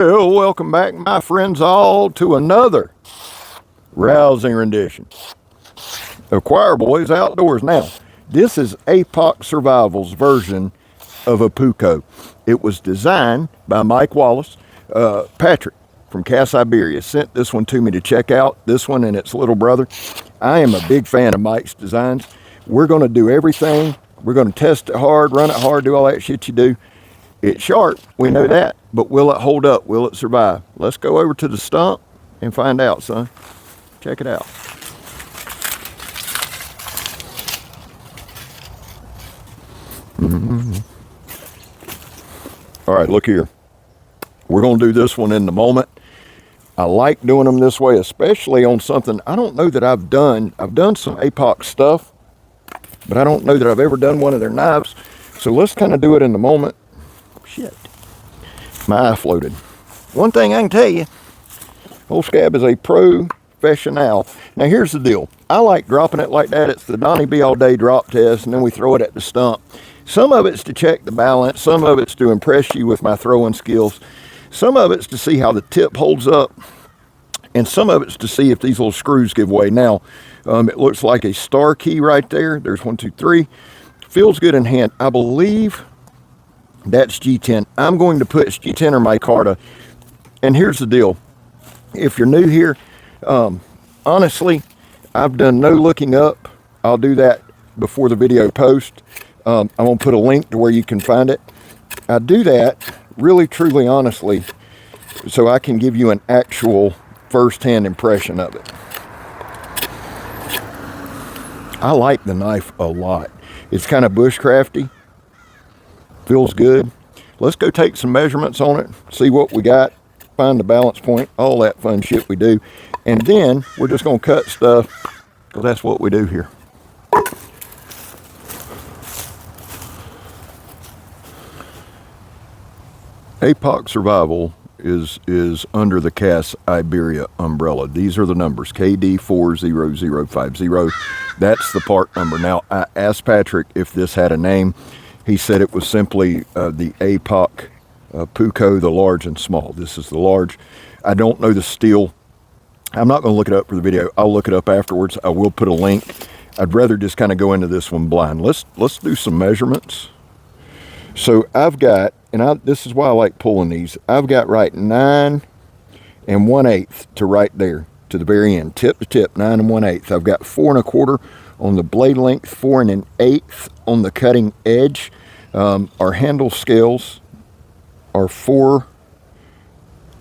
Well, welcome back, my friends, all to another rousing rendition of Choir Boys Outdoors. Now, this is Apoc Survival's version of a Puuko. It was designed by Mike Wallace. Patrick from Cass, Siberia sent this one to me to check out, this one and its little brother. I am a big fan of Mike's designs. We're going to do everything. We're going to test it hard, run it hard, do all that shit you do. It's sharp, we know that, but will it hold up? Will it survive? Let's go over to the stump and find out, son. Check it out. All right, look here. We're going to do this one in the moment. I like doing them this way, especially on something I don't know that I've done. I've done some Apoc stuff, but I don't know that I've ever done one of their knives. So let's kind of do it in the moment. Shit, my eye floated. One thing I can tell you, Old Scab is a professional. Now here's the deal. I like dropping it like that. It's the Donnie B all day drop test, and then we throw it at the stump. Some of it's to check the balance. Some of it's to impress you with my throwing skills. Some of it's to see how the tip holds up. And some of it's to see if these little screws give way. Now, it looks like a star key right there. There's 1, 2, 3. Feels good in hand. I believe that's G10. I'm going to put G10 or micarta. And here's the deal. If you're new here, honestly, I've done no looking up. I'll do that before the video post. I'm going to put a link to where you can find it. I do that really, truly, honestly, so I can give you an actual first-hand impression of it. I like the knife a lot. It's kind of bushcrafty. Feels good. Let's go take some measurements on it, see what we got, find the balance point, all that fun shit we do. And then we're just going to cut stuff, because that's what we do here. Apoc Survival is under the Cass Iberia umbrella. These are the numbers, KD40050. That's the part number. Now, I asked Patrick if this had a name. He said it was simply the Apoc Puuko, the large and small. This is the large. I don't know the steel. I'm not going to look it up for the video. I'll look it up afterwards. I will put a link. I'd rather just kind of go into this one blind. Let's do some measurements. So I've got, and this is why I like pulling these. I've got right 9 1/8 to right there to the very end, tip to tip, 9 1/8. I've got 4 1/4 on the blade length, 4 1/8 on the cutting edge. Our handle scales are 4.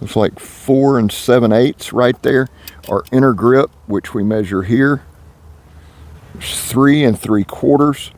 It's like 4 7/8 right there. Our inner grip, which we measure here, is 3 3/4.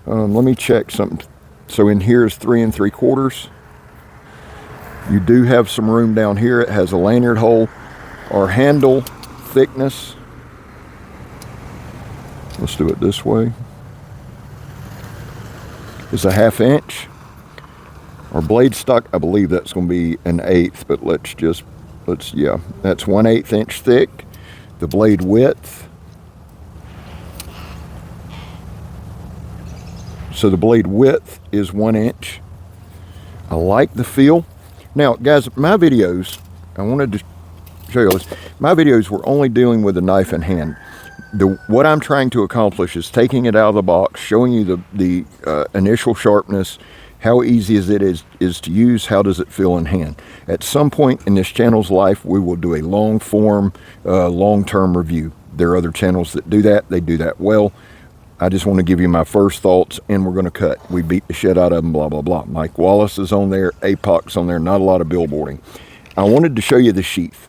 Let me check something. So in here is 3 3/4. You do have some room down here. It has a lanyard hole. Our handle thickness, let's do it this way, is a 1/2 inch. Our blade stock, I believe that's going to be 1/8, but yeah, that's 1/8 inch thick. The blade width, so the blade width is 1 inch. I like the feel. Now, guys, my videos, I wanted to show you this. My videos were only dealing with the knife in hand. What I'm trying to accomplish is taking it out of the box, showing you the initial sharpness, how easy is it to use, how does it feel in hand. At some point in this channel's life, we will do a long form, long-term review. There are other channels that do that. They do that well. I just want to give you my first thoughts, and we're going to cut. We beat the shit out of them, blah, blah, blah. Mike Wallace is on there. Apoc's on there. Not a lot of billboarding. I wanted to show you the sheath.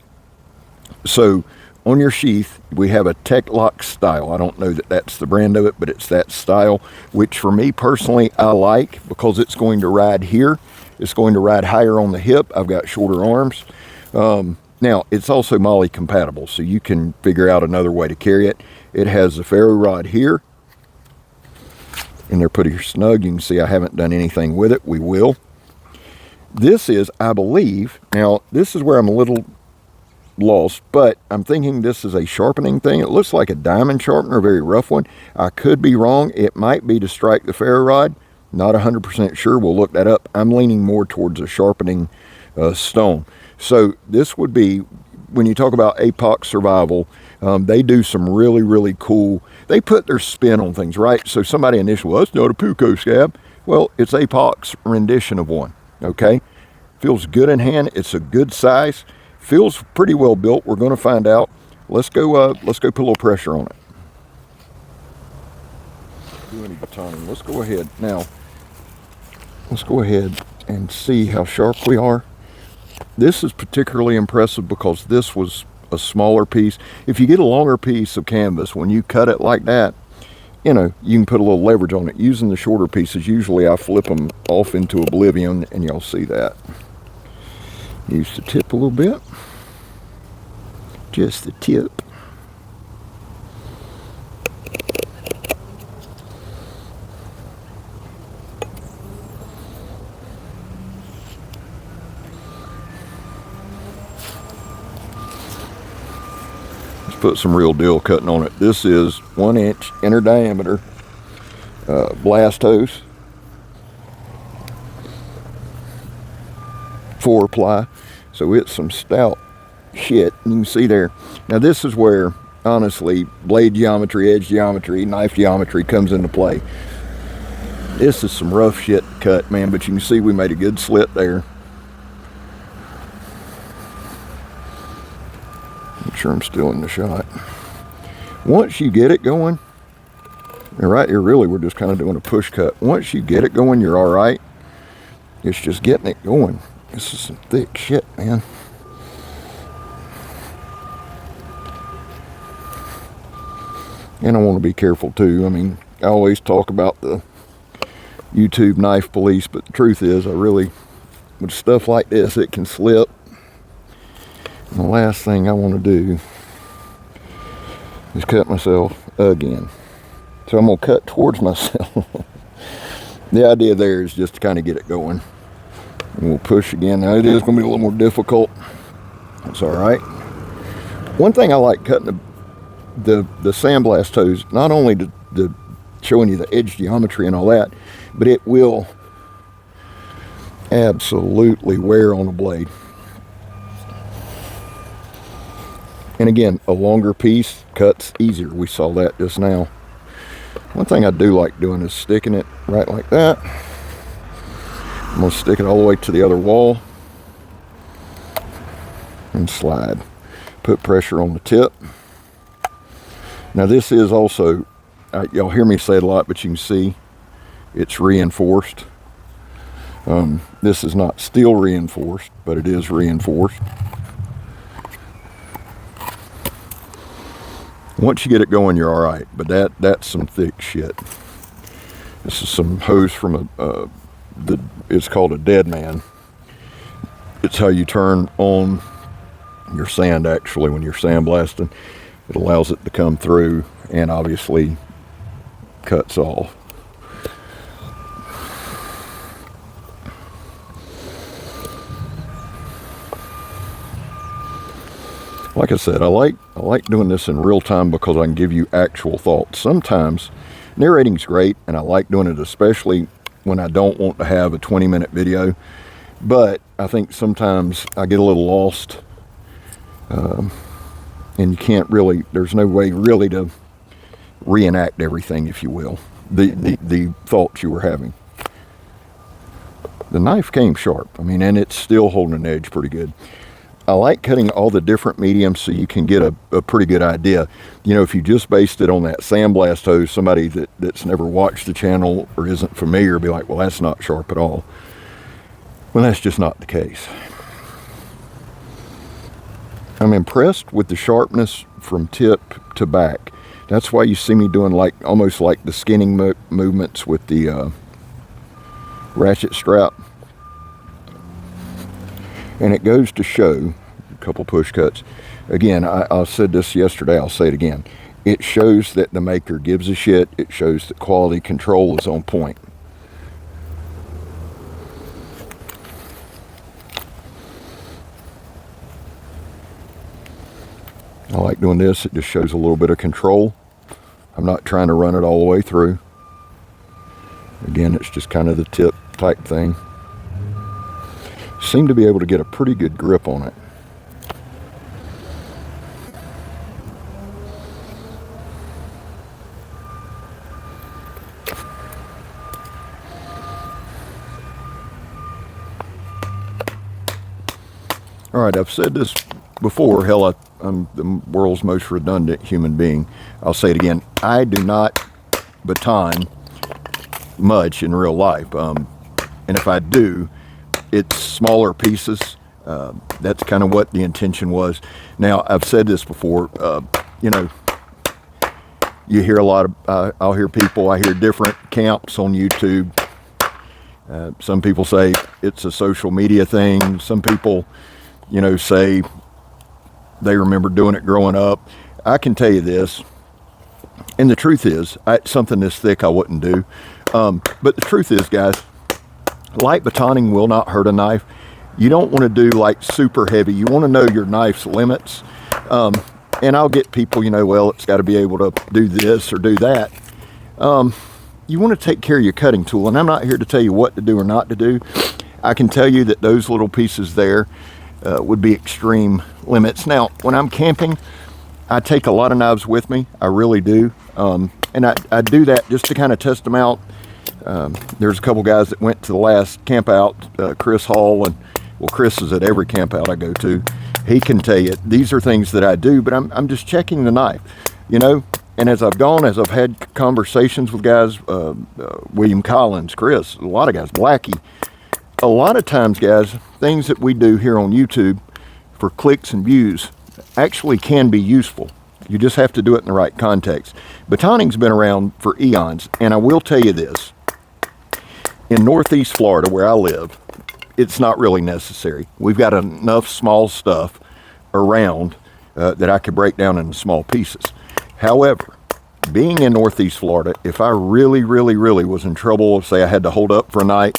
So on your sheath, we have a Tech-Lock style. I don't know that that's the brand of it, but it's that style, which for me personally, I like because it's going to ride here. It's going to ride higher on the hip. I've got shorter arms. Now, it's also MOLLE compatible, so you can figure out another way to carry it. It has a ferro rod here. And they're pretty snug. You can see I haven't done anything with it. We will. This is, I believe, now this is where I'm a little lost, but I'm thinking this is a sharpening thing. It looks like a diamond sharpener, a very rough one. I could be wrong. It might be to strike the ferro rod. Not 100% sure. We'll look that up. I'm leaning more towards a sharpening stone. So this would be, when you talk about Apoc survival, they do some really, really cool, they put their spin on things, right? So somebody initially, well, it's not a Puuko scab. Well, it's Apoc's rendition of one, okay? Feels good in hand. It's a good size. Feels pretty well built. We're going to find out. Let's go put a little pressure on it. Do any batoning. Let's go ahead. Now, let's go ahead and see how sharp we are. This is particularly impressive because this was a smaller piece. If you get a longer piece of canvas, when you cut it like that, you know, you can put a little leverage on it. Using the shorter pieces, usually I flip them off into oblivion, and you'll see that. Use the tip a little bit. Just the tip. Put some real deal cutting on it. This is 1 inch inner diameter blast hose, 4-ply, so it's some stout shit. You can see there. Now this is where, honestly, blade geometry, edge geometry, knife geometry comes into play. This is some rough shit to cut, man, but you can see we made a good slit there. Sure I'm still in the shot. Once you get it going, and right here really we're just kind of doing a push cut. Once you get it going, you're all right. It's just getting it going. This is some thick shit, man. And I want to be careful too. I mean, I always talk about the YouTube knife police, but the truth is, I really, with stuff like this, it can slip. And the last thing I want to do is cut myself again. So I'm going to cut towards myself. The idea there is just to kind of get it going. And we'll push again. Now it is going to be a little more difficult. It's all right. One thing I like cutting the sandblast hose, not only to showing you the edge geometry and all that, but it will absolutely wear on a blade. And again, a longer piece cuts easier. We saw that just now. One thing I do like doing is sticking it right like that. I'm going to stick it all the way to the other wall and slide. Put pressure on the tip. Now this is also, y'all hear me say it a lot, but you can see it's reinforced. This is not steel reinforced, but it is reinforced. Once you get it going, you're all right, but that's some thick shit. This is some hose from it's called a dead man. It's how you turn on your sand, actually, when you're sandblasting. It allows it to come through and obviously cuts off. Like I said, I like doing this in real time because I can give you actual thoughts. Sometimes narrating's great, and I like doing it especially when I don't want to have a 20-minute video. But I think sometimes I get a little lost, and you can't really, there's no way really to reenact everything, if you will, the thoughts you were having. The knife came sharp, I mean, and it's still holding an edge pretty good. I like cutting all the different mediums so you can get a pretty good idea. You know, if you just based it on that sandblast hose, somebody that's never watched the channel or isn't familiar will be like, well, that's not sharp at all. Well, that's just not the case. I'm impressed with the sharpness from tip to back. That's why you see me doing almost like the skinning movements with the ratchet strap. And it goes to show, a couple push cuts. Again, I said this yesterday, I'll say it again. It shows that the maker gives a shit. It shows that quality control is on point. I like doing this. It just shows a little bit of control. I'm not trying to run it all the way through. Again, it's just kind of the tip type thing. seem to be able to get a pretty good grip on it. All right, I've said this before. Hell, I'm the world's most redundant human being. I'll say it again. I do not baton much in real life. And if I do, it's smaller pieces. That's kind of what the intention was. Now, I've said this before. You know, you hear a lot of, I'll hear people, I hear different camps on YouTube. Some people say it's a social media thing. Some people, you know, say they remember doing it growing up. I can tell you this, and the truth is, something this thick I wouldn't do. But the truth is, guys, light batoning will not hurt a knife. You don't want to do like super heavy. You want to know your knife's limits. And I'll get people, you know, well, it's got to be able to do this or do that. You want to take care of your cutting tool, and I'm not here to tell you what to do or not to do. I can tell you that those little pieces there would be extreme limits. Now, when I'm camping, I take a lot of knives with me. I really do. And I do that just to kind of test them out. There's a couple guys that went to the last camp out, Chris Hall, and well, Chris is at every camp out I go to. He can tell you these are things that I do, but I'm just checking the knife, you know. And as I've had conversations with guys, William Collins, Chris, a lot of guys, Blackie. A lot of times, guys, things that we do here on YouTube for clicks and views actually can be useful. You just have to do it in the right context. Batoning's been around for eons, and I will tell you this. In Northeast Florida, where I live, it's not really necessary. We've got enough small stuff around that I could break down into small pieces. However, being in Northeast Florida, if I really was in trouble, say I had to hold up for a night,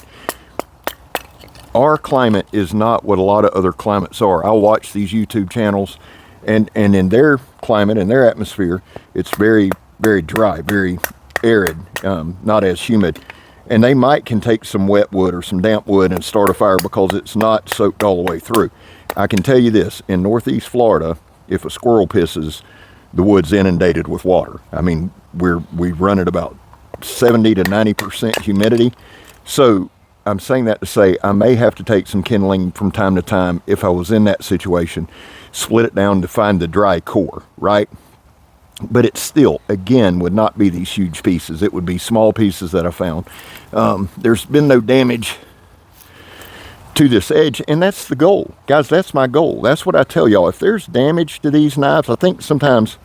our climate is not what a lot of other climates are. I'll watch these YouTube channels, and in their climate, in their atmosphere, it's very dry, very arid, not as humid. And they can take some wet wood or some damp wood and start a fire because it's not soaked all the way through. I can tell you this, in Northeast Florida, if a squirrel pisses, the wood's inundated with water. I mean, we run at about 70 to 90% humidity. So I'm saying that to say I may have to take some kindling from time to time if I was in that situation, split it down to find the dry core, right? But it still, again, would not be these huge pieces. It would be small pieces that I found. There's been no damage to this edge, and that's the goal. Guys, that's my goal. That's what I tell y'all. If there's damage to these knives, I think sometimes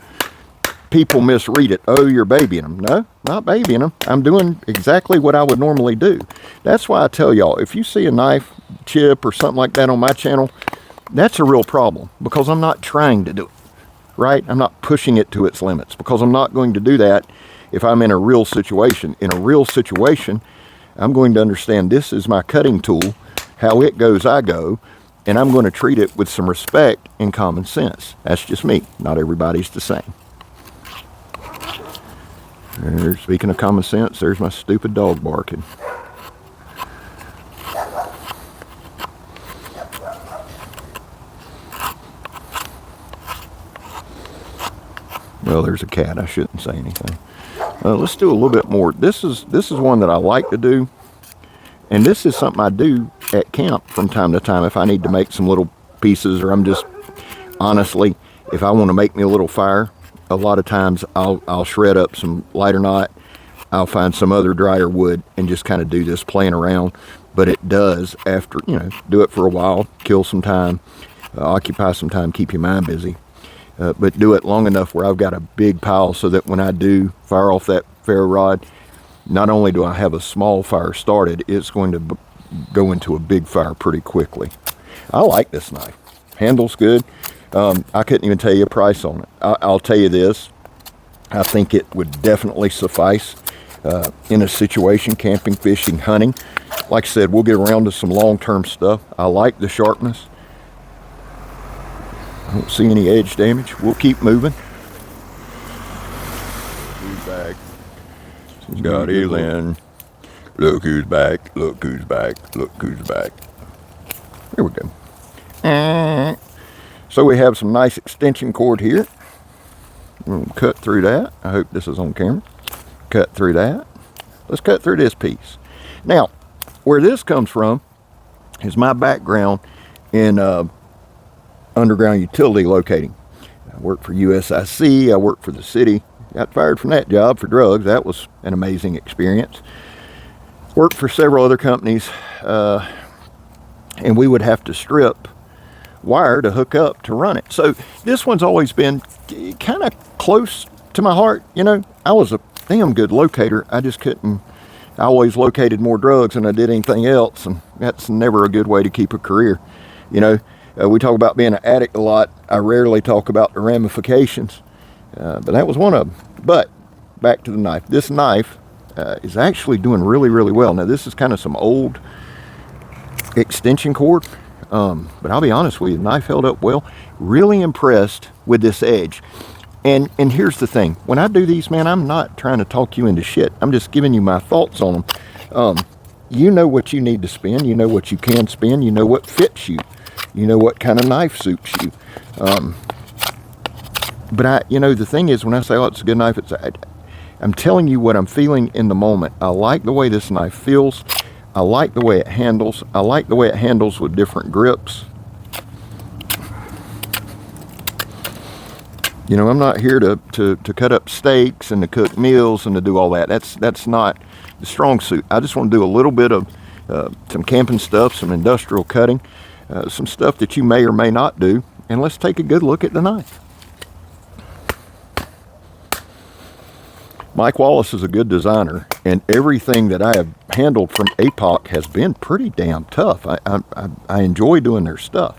people misread it. Oh, you're babying them. No, not babying them. I'm doing exactly what I would normally do. That's why I tell y'all, if you see a knife chip or something like that on my channel, that's a real problem because I'm not trying to do it, right? I'm not pushing it to its limits because I'm not going to do that if I'm in a real situation. In a real situation, I'm going to understand this is my cutting tool. How it goes, I go, and I'm going to treat it with some respect and common sense. That's just me. Not everybody's the same. Speaking of common sense, there's my stupid dog barking. Well, there's a cat. I shouldn't say anything. Let's do a little bit more. This is one that I like to do. And this is something I do at camp from time to time if I need to make some little pieces, or I'm just, honestly, if I want to make me a little fire, a lot of times I'll shred up some lighter knot. I'll find some other drier wood and just kind of do this playing around. But it does, after, you know, do it for a while, kill some time, occupy some time, keep your mind busy. But do it long enough where I've got a big pile so that when I do fire off that ferro rod, not only do I have a small fire started, it's going to go into a big fire pretty quickly. I like this knife. Handles good. I couldn't even tell you a price on it. I'll tell you this. I think it would definitely suffice in a situation, camping, fishing, hunting. Like I said, we'll get around to some long-term stuff. I like the sharpness. I don't see any edge damage. We'll keep moving. Who's back? Got Elin. Look who's back. Look who's back. Look who's back. Here we go. So we have some nice extension cord here. We'll cut through that. I hope this is on camera. Cut through that. Let's cut through this piece. Now, where this comes from is my background in underground utility locating. I worked for USIC. I worked for the city. Got fired from that job for drugs. That was an amazing experience. Worked for several other companies, and we would have to strip wire to hook up to run it. So this one's always been kind of close to my heart. You know, I was a damn good locator. I just couldn't. I always located more drugs than I did anything else, and that's never a good way to keep a career. You know, we talk about being an addict a lot. I rarely talk about the ramifications, but that was one of them. But back to the knife. This knife is actually doing really, really well. Now, this is kind of some old extension cord, but I'll be honest with you, the knife held up well. Really impressed with this edge. And here's the thing. When I do these, man, I'm not trying to talk you into shit. I'm just giving you my thoughts on them. You know what you need to spend. You know what you can spend. You know what fits you. You know what kind of knife suits you. But you know, the thing is, when I say, oh, it's a good knife, I'm telling you what I'm feeling in the moment. I like the way this knife feels. I like the way it handles. I like the way it handles with different grips. You know, I'm not here to cut up steaks and to cook meals and to do all that. That's not the strong suit. I just want to do a little bit of some camping stuff, some industrial cutting, some stuff that you may or may not do. And let's take a good look at the knife. Mike Wallace is a good designer, and everything that I have handled from Apoc has been pretty damn tough. I enjoy doing their stuff.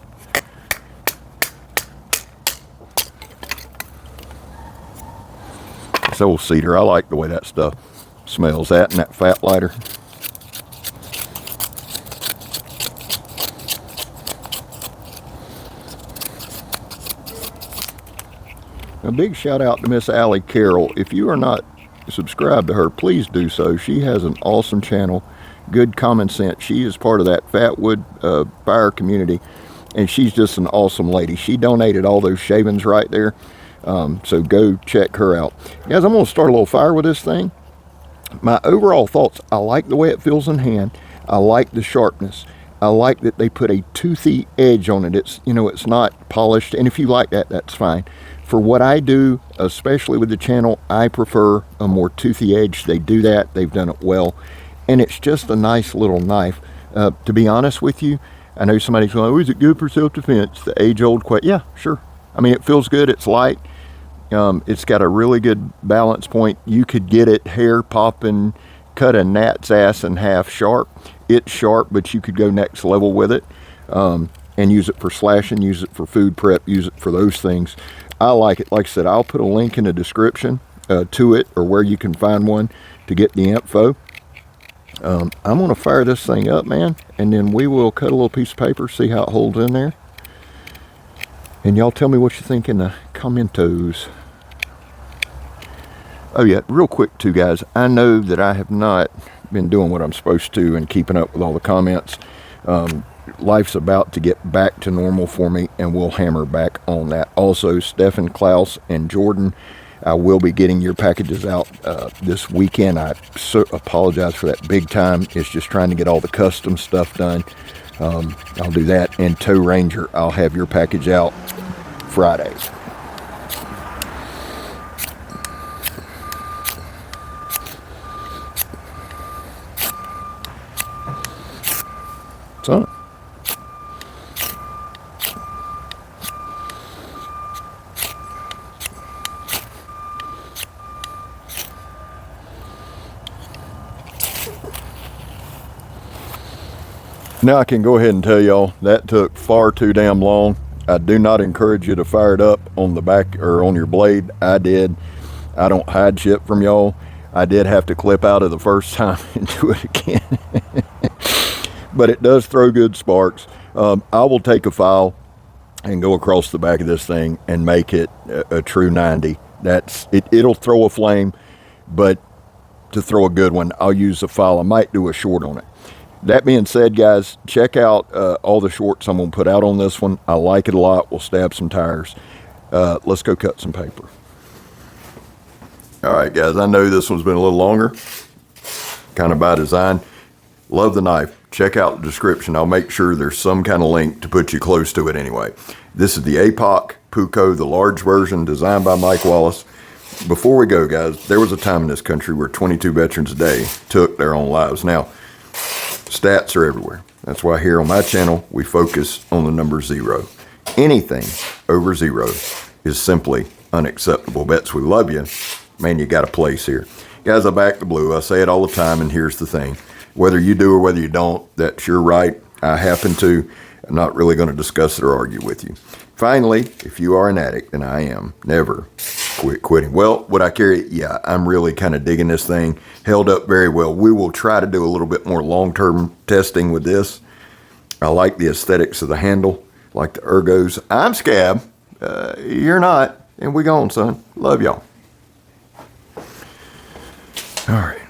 This old cedar, I like the way that stuff smells. That and that fat lighter. A big shout out to Miss Allie Carroll. If you are not subscribed to her, please do so. She has an awesome channel, good common sense. She is part of that Fatwood fire community, and she's just an awesome lady. She donated all those shavings right there. So go check her out. Guys, I'm going to start a little fire with this thing. My overall thoughts, I like the way it feels in hand. I like the sharpness. I like that they put a toothy edge on it. It's, you know, it's not polished. And if you like that, that's fine. For what I do, especially with the channel, I prefer a more toothy edge. They do that. They've done it well. And it's just a nice little knife. To be honest with you, I know somebody's going, oh, is it good for self-defense? The age-old question. Yeah, sure. I mean, it feels good. It's light. It's got a really good balance point. You could get it hair popping, cut a gnat's ass in half sharp. It's sharp, but you could go next level with it and use it for slashing, use it for food prep, use it for those things. I like it. Like I said, I'll put a link in the description to it, or where you can find one to get the info. I'm going to fire this thing up, man, and then we will cut a little piece of paper, see how it holds in there. And y'all tell me what you think in the commentos. Oh yeah, real quick too, guys. I know that I have not been doing what I'm supposed to and keeping up with all the comments. Life's about to get back to normal for me, and we'll hammer back on that. Also, Stefan, Klaus, and Jordan, I will be getting your packages out this weekend. I so apologize for that big time. It's just trying to get all the custom stuff done. I'll do that. And Tow Ranger, I'll have your package out Friday. So, now I can go ahead and tell y'all that took far too damn long. I do not encourage you to fire it up on the back or on your blade. I did. I don't hide shit from y'all. I did have to clip out of the first time and do it again. But it does throw good sparks. I will take a file and go across the back of this thing and make it a true 90. That's it. It'll throw a flame, but to throw a good one, I'll use a file. I might do a short on it. That being said, guys, check out all the shorts I'm going to put out on this one. I like it a lot. We'll stab some tires. Let's go cut some paper. All right, guys, I know this one's been a little longer, kind of by design. Love the knife. Check out the description. I'll make sure there's some kind of link to put you close to it anyway. This is the Apoc Puuko, the large version, designed by Mike Wallace. Before we go, guys, there was a time in this country where 22 veterans a day took their own lives. Now, stats are everywhere. That's why here on my channel, we focus on the number 0. Anything over 0 is simply unacceptable. Bets, we love you. Man, you got a place here. Guys, I back the blue. I say it all the time, and here's the thing. Whether you do or whether you don't, that's your right. I happen to. I'm not really going to discuss it or argue with you. Finally, if you are an addict, and I am, never quit quitting. Well, would I carry it? Yeah, I'm really kind of digging this thing. Held up very well. We will try to do a little bit more long-term testing with this. I like the aesthetics of the handle, like the ergos. I'm Scab. You're not. And we gone, son. Love y'all. All right.